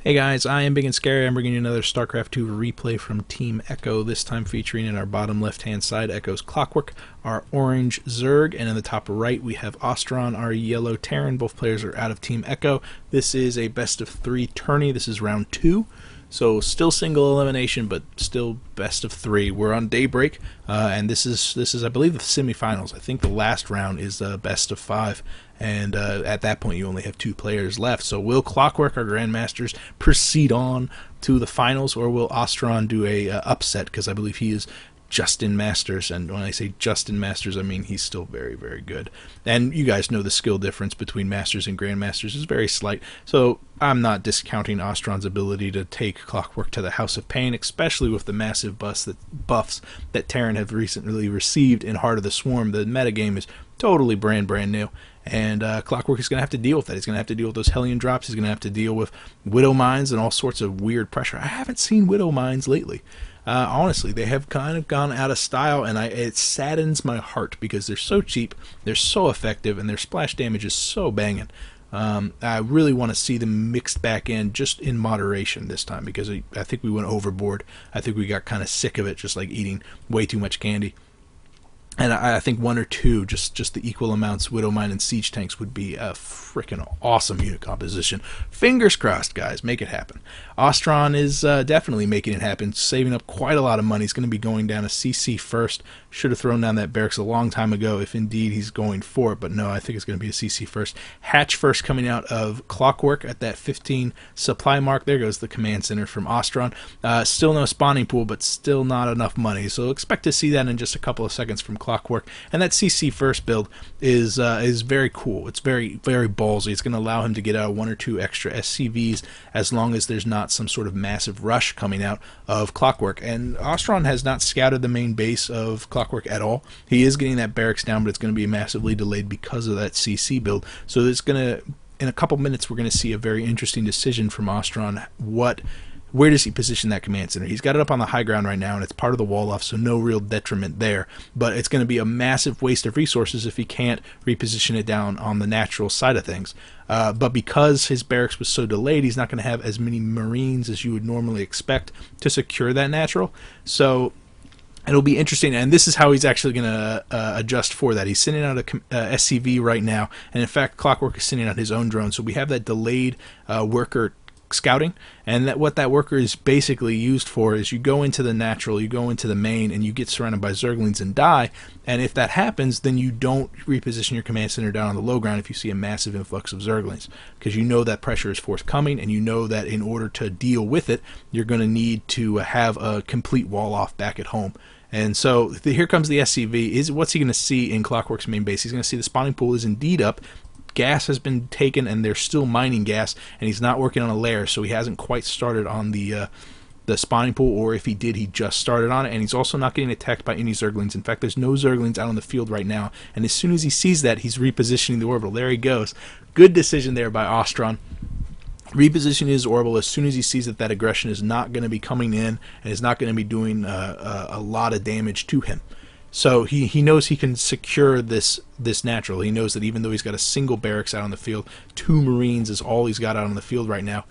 Hey guys, I am Big and Scary. I'm bringing you another StarCraft 2 replay from Team Echo, this time featuring in our bottom left-hand side Echo's Clockwork, our orange Zerg, and in the top right we have Ortron, our yellow Terran. Both players are out of Team Echo. This is a best-of-3 tourney. This is round 2. So still single elimination, but still best of 3. We're on Daybreak, and this is I believe the semifinals. I think the last round is best of 5, and at that point you only have 2 players left. So will Clockwork, our Grandmasters, proceed on to the finals, or will Ortron do a upset? Because I believe he is Justin Masters, and when I say Justin Masters, I mean he's still very, very good. And you guys know the skill difference between Masters and Grandmasters is very slight, so I'm not discounting Ortron's ability to take Clockwork to the House of Pain, especially with the massive buffs that Terran have recently received in Heart of the Swarm. The metagame is totally brand new, and Clockwork is going to have to deal with that. He's going to have to deal with those Hellion drops. He's going to have to deal with Widow Mines and all sorts of weird pressure. I haven't seen Widow Mines lately. Honestly, they have kind of gone out of style, and it saddens my heart because they're so cheap, they're so effective, and their splash damage is so banging. I really want to see them mixed back in, just in moderation this time, because I think we went overboard. I think we got kind of sick of it, just like eating way too much candy. And I think 1 or 2, just the equal amounts, Widow Mine and Siege Tanks, would be a freaking awesome unit composition. Fingers crossed, guys. Make it happen. Ortron is definitely making it happen, saving up quite a lot of money. He's going to be going down a CC first. Should have thrown down that barracks a long time ago if indeed he's going for it, but no, I think it's going to be a CC first. Hatch first coming out of Clockwork at that 15 supply mark. There goes the command center from Ortron. Still no spawning pool, but still not enough money, so expect to see that in just a couple of seconds from Clockwork. And that CC first build is very cool. It's very ballsy. It's going to allow him to get out 1 or 2 extra SCVs as long as there's not some sort of massive rush coming out of Clockwork. And Ortron has not scouted the main base of Clockwork at all. He is getting that barracks down, but it's going to be massively delayed because of that CC build. So it's going to, in a couple minutes, we're going to see a very interesting decision from Ortron. Where does he position that command center? He's got it up on the high ground right now, and it's part of the wall off, so no real detriment there. But it's going to be a massive waste of resources if he can't reposition it down on the natural side of things. But because his barracks was so delayed, he's not going to have as many Marines as you would normally expect to secure that natural. So it'll be interesting, and this is how he's actually going to adjust for that. He's sending out a SCV right now, and in fact, Clockwork is sending out his own drone. So we have that delayed worker scouting, and what that worker is basically used for is you go into the natural, you go into the main, and you get surrounded by Zerglings and die. And if that happens, then you don't reposition your command center down on the low ground if you see a massive influx of Zerglings, because you know that pressure is forthcoming, and you know that in order to deal with it, you're going to need to have a complete wall off back at home. And so here comes the SCV. What's he going to see in Clockwork's main base? He's going to see the spawning pool is indeed up. Gas has been taken, and they're still mining gas, and he's not working on a lair, so he hasn't quite started on the spawning pool, or if he did, he just started on it. And he's also not getting attacked by any Zerglings. In fact, there's no Zerglings out on the field right now, and as soon as he sees that, he's repositioning the orbital. There he goes. Good decision there by Ortron. Repositioning his orbital as soon as he sees that that aggression is not going to be coming in and is not going to be doing a lot of damage to him. So he knows he can secure this natural. He knows that even though he's got a single barracks out on the field, 2 Marines is all he's got out on the field right now.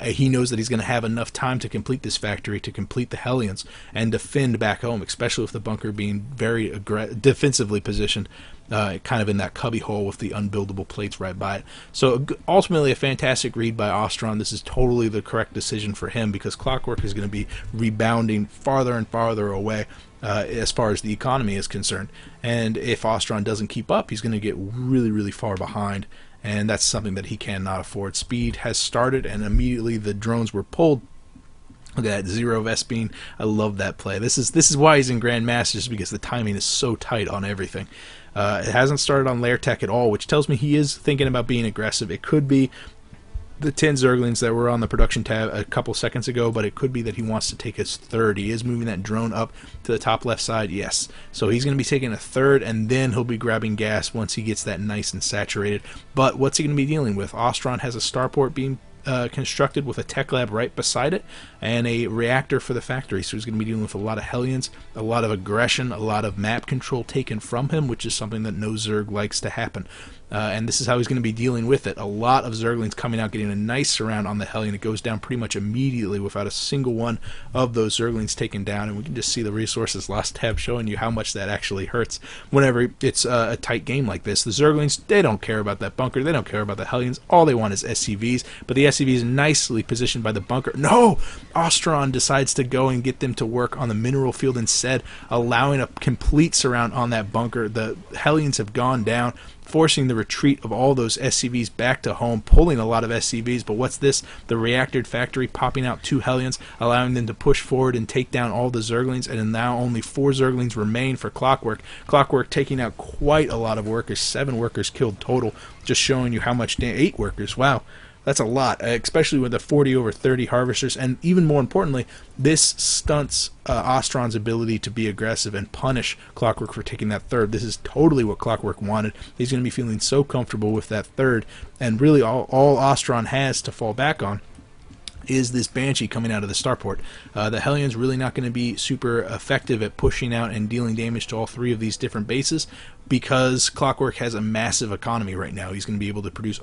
He knows that he's going to have enough time to complete this factory, to complete the Hellions, and defend back home, especially with the bunker being very defensively positioned, kind of in that cubby hole with the unbuildable plates right by it. So ultimately a fantastic read by Ortron. This is totally the correct decision for him, because Clockwork is going to be rebounding farther and farther away as far as the economy is concerned. And if Ortron doesn't keep up, he's going to get really far behind. And that's something that he cannot afford. Speed has started, and immediately the drones were pulled. Look at that Zero Vespine. I love that play. This is why he's in Grandmasters, because the timing is so tight on everything. It hasn't started on Lair Tech at all, which tells me he is thinking about being aggressive. It could be the 10 Zerglings that were on the production tab a couple seconds ago, but it could be that he wants to take his 3rd. He is moving that drone up to the top left side, yes. So he's going to be taking a 3rd, and then he'll be grabbing gas once he gets that nice and saturated. But what's he going to be dealing with? Ortron has a starport being constructed with a tech lab right beside it, and a reactor for the factory. So he's going to be dealing with a lot of Hellions, a lot of aggression, a lot of map control taken from him, which is something that no Zerg likes to happen. and this is how he's going to be dealing with it. A lot of Zerglings coming out, getting a nice surround on the Hellion. It goes down pretty much immediately without a single one of those Zerglings taken down, and we can just see the resources lost tab showing you how much that actually hurts whenever it's a tight game like this. The Zerglings, they don't care about that bunker. They don't care about the Hellions. All they want is SCVs, but the SCV is nicely positioned by the bunker. No! Ostron decides to go and get them to work on the mineral field instead, allowing a complete surround on that bunker. The Hellions have gone down, forcing the retreat of all those SCVs back to home, pulling a lot of SCVs. But what's this? The reactor factory popping out 2 Hellions, allowing them to push forward and take down all the Zerglings, and now only 4 Zerglings remain for Clockwork. Clockwork taking out quite a lot of workers, 7 workers killed total, just showing you how much 8 workers, wow. That's a lot, especially with the 40 over 30 harvesters, and even more importantly, this stunts Ostron's ability to be aggressive and punish Clockwork for taking that third. This is totally what Clockwork wanted. He's going to be feeling so comfortable with that third, and really all Ostron has to fall back on is this Banshee coming out of the starport. The Hellion's really not going to be super effective at pushing out and dealing damage to all 3 of these different bases because Clockwork has a massive economy right now. He's going to be able to produce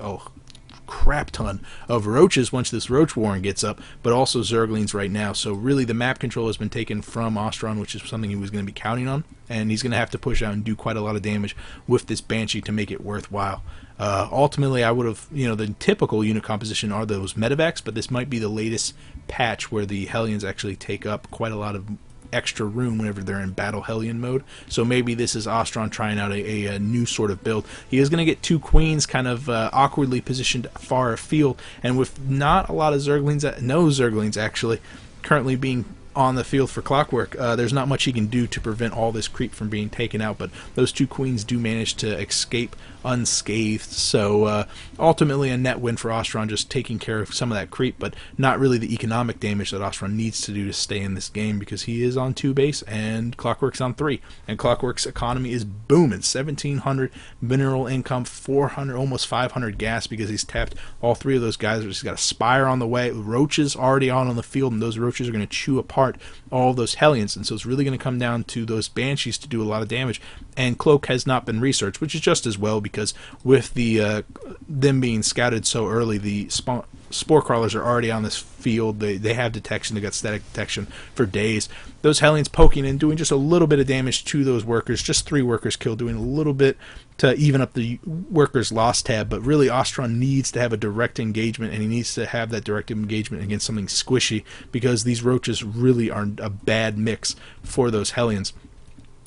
crap ton of roaches once this roach warren gets up, but also Zerglings right now. So really the map control has been taken from Ostron, which is something he was going to be counting on, and he's going to have to push out and do quite a lot of damage with this Banshee to make it worthwhile. Ultimately, I would have, the typical unit composition are those medevacs, but this might be the latest patch where the Hellions actually take up quite a lot of extra room whenever they're in battle Hellion mode. So maybe this is Ostron trying out a new sort of build. He is going to get 2 queens kind of awkwardly positioned far afield, and with not a lot of Zerglings, no Zerglings actually currently being on the field for Clockwork, there's not much he can do to prevent all this creep from being taken out, but those 2 queens do manage to escape unscathed. So ultimately a net win for Ostron, just taking care of some of that creep, but not really the economic damage that Ostron needs to do to stay in this game, because he is on 2 base and Clockwork's on 3, and Clockwork's economy is booming. 1,700 mineral income, 400, almost 500 gas, because he's tapped all 3 of those guys. He's got a Spire on the way, roaches already on the field, and those roaches are going to chew apart all those Hellions, and so it's really going to come down to those Banshees to do a lot of damage. And Cloak has not been researched, which is just as well, because with the them being scouted so early, the spore crawlers are already on this field. They have detection. They got static detection for days. Those Hellions poking in, doing just a little bit of damage to those workers. Just 3 workers killed, doing a little bit to even up the workers lost tab. But really, Ostron needs to have a direct engagement, and he needs to have that direct engagement against something squishy, because these roaches really are a bad mix for those Hellions.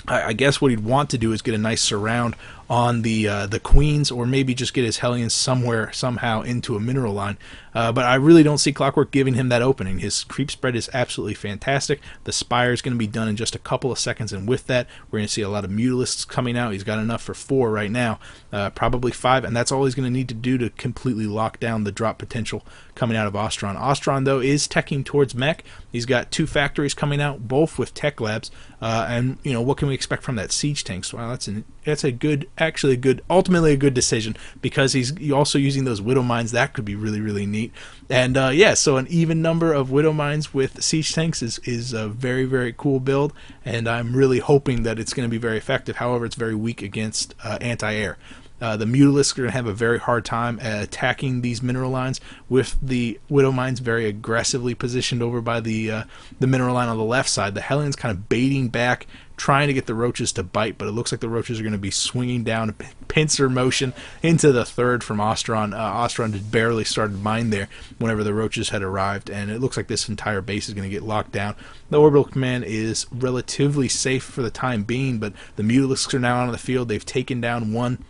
I guess what he'd want to do is get a nice surround on the queens, or maybe just get his Hellions somehow into a mineral line. But I really don't see Clockwork giving him that opening. His creep spread is absolutely fantastic. The Spire is going to be done in just a couple of seconds, and with that, we're going to see a lot of Mutalisks coming out. He's got enough for 4 right now, probably 5, and that's all he's going to need to do to completely lock down the drop potential coming out of Ostron. Ostron, though, is teching towards mech. He's got 2 factories coming out, both with tech labs, and what can we expect from that siege tanks? Well, that's a good, ultimately a good decision, because he's also using those Widow Mines. That could be really, really neat. And yeah, so an even number of Widow Mines with siege tanks is a very, very cool build, and I'm really hoping that it's going to be very effective. However, it's very weak against anti-air. The Mutalisks are going to have a very hard time attacking these mineral lines, with the Widow Mines very aggressively positioned over by the mineral line on the left side. The Hellions kind of baiting back, trying to get the roaches to bite, but it looks like the roaches are going to be swinging down, pincer motion into the third from Ostron. Ostron had barely started mine there whenever the roaches had arrived, and it looks like this entire base is going to get locked down. The Orbital Command is relatively safe for the time being, but the Mutalisks are now on the field. They've taken down one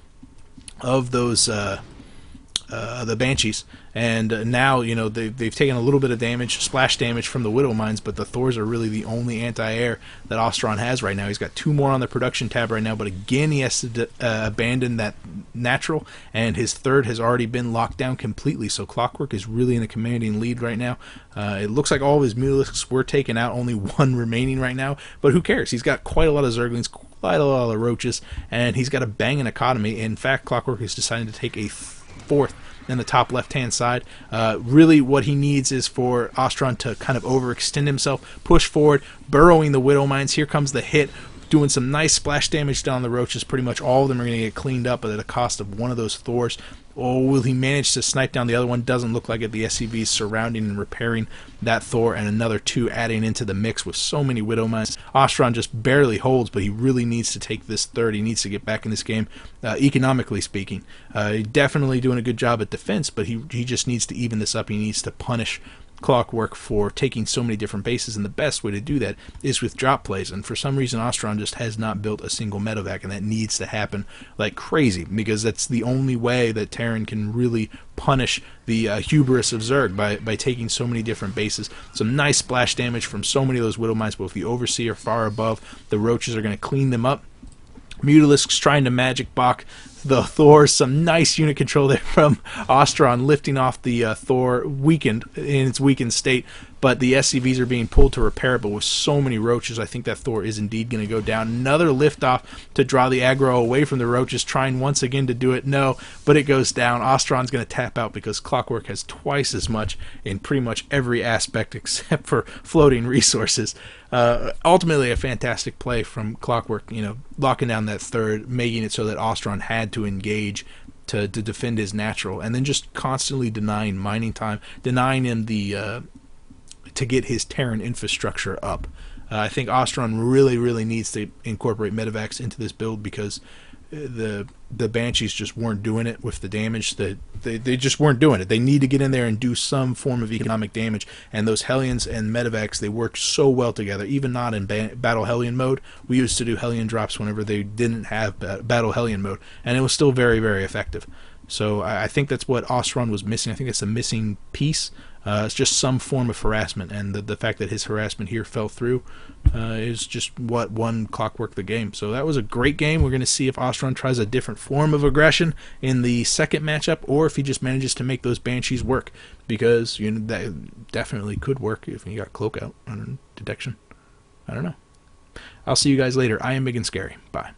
of those the Banshees, and now they've taken a little bit of damage, splash damage from the Widow Mines, but the Thors are really the only anti-air that Ostron has right now. He's got 2 more on the production tab right now, but again he has to abandon that natural, and his third has already been locked down completely. So Clockwork is really in a commanding lead right now. It looks like all of his Mutalisks were taken out, only 1 remaining right now, but who cares? He's got quite a lot of Zerglings, quite a lot of roaches, and he's got a banging economy. In fact, Clockwork is deciding to take a 4th in the top left-hand side. Really what he needs is for Ostron to kind of overextend himself, push forward, burrowing the Widow Mines. Here comes the hit. doing some nice splash damage down the roaches. Pretty much all of them are going to get cleaned up, but at the cost of one of those Thors. Oh, will he manage to snipe down the other one? Doesn't look like it. The SCVs surrounding and repairing that Thor, and another 2 adding into the mix with so many Widow Mines. Ostron just barely holds, but he really needs to take this third. He needs to get back in this game, economically speaking. Definitely doing a good job at defense, but he just needs to even this up. He needs to punish Clockwork for taking so many different bases, and the best way to do that is with drop plays. And for some reason, Ostron just has not built a single medevac, and that needs to happen like crazy, because that's the only way that Terran can really punish the hubris of Zerg, by taking so many different bases. Some nice splash damage from so many of those Widow Mines, but if the Overseer far above, the roaches are going to clean them up. Mutalisk's trying to magic block the Thor. Some nice unit control there from Ostron, lifting off the Thor weakened in its weakened state, but the SCVs are being pulled to repair it. But with so many roaches, I think that Thor is indeed going to go down. Another lift off to draw the aggro away from the roaches, trying once again to do it. No, but it goes down. Ostron's going to tap out because Clockwork has twice as much in pretty much every aspect except for floating resources. Ultimately a fantastic play from Clockwork, locking down that third, making it so that Ostron had to engage to defend his natural, and then just constantly denying mining time, denying him the to get his Terran infrastructure up. I think Ostron really needs to incorporate medevacs into this build, because the Banshees just weren't doing it with the damage. That they just weren't doing it. They need to get in there and do some form of economic damage, and those Hellions and medevacs, they work so well together. Even not in Battle Hellion mode, we used to do Hellion drops whenever they didn't have Battle Hellion mode, and it was still very effective. So I think that's what Ostron was missing. I think it's a missing piece. It's just some form of harassment, and the fact that his harassment here fell through is just what won Clockwork the game. So that was a great game. We're going to see if Ostron tries a different form of aggression in the second matchup, or if he just manages to make those Banshees work, because that definitely could work if he got Cloak out on detection. I don't know. I'll see you guys later. I am Big and Scary. Bye.